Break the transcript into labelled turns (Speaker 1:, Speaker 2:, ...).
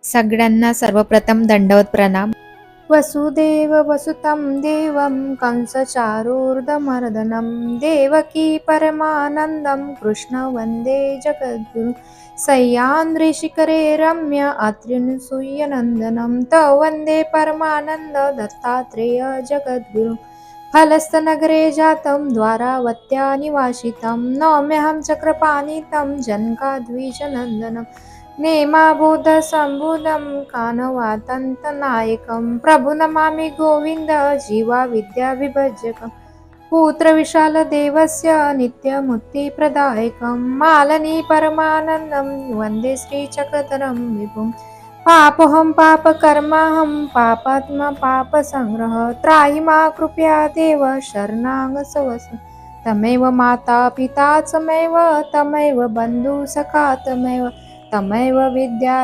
Speaker 1: सगळ्यांना सर्वप्रथम दंडवत प्रणाम.
Speaker 2: वसुदेव वसुतं देवं कंसचारूर्धमर्दनं देवकी परमानन्दं कृष्ण वन्दे जगद्गुरुं सह्याद्रिशिखरे रम्य अत्रिनसूयनन्दनं तं वन्दे परमानन्द दत्तात्रेय जगद्गुरुं फलस्तनगरे जातं द्वारावत्या निवासितं नौम्यहं चक्रपाणितं जनकाद्विजनन्दनं नेमाबोधसम्बुधं कानवातन्तनायकं प्रभु नमामि गोविन्द जीवाविद्याविभजकं पुत्रविशालदेवस्य नित्यमुक्तिप्रदायकं मालनी परमानन्दं वन्दे श्रीचक्रधरं विभुं पापोऽहं पापकर्माहं पापात्मा पापसंग्रह त्राहि मा कृपया देव शरणागतवत्स तमेव माता पिता तमेव बन्धु सखा तमेव विद्या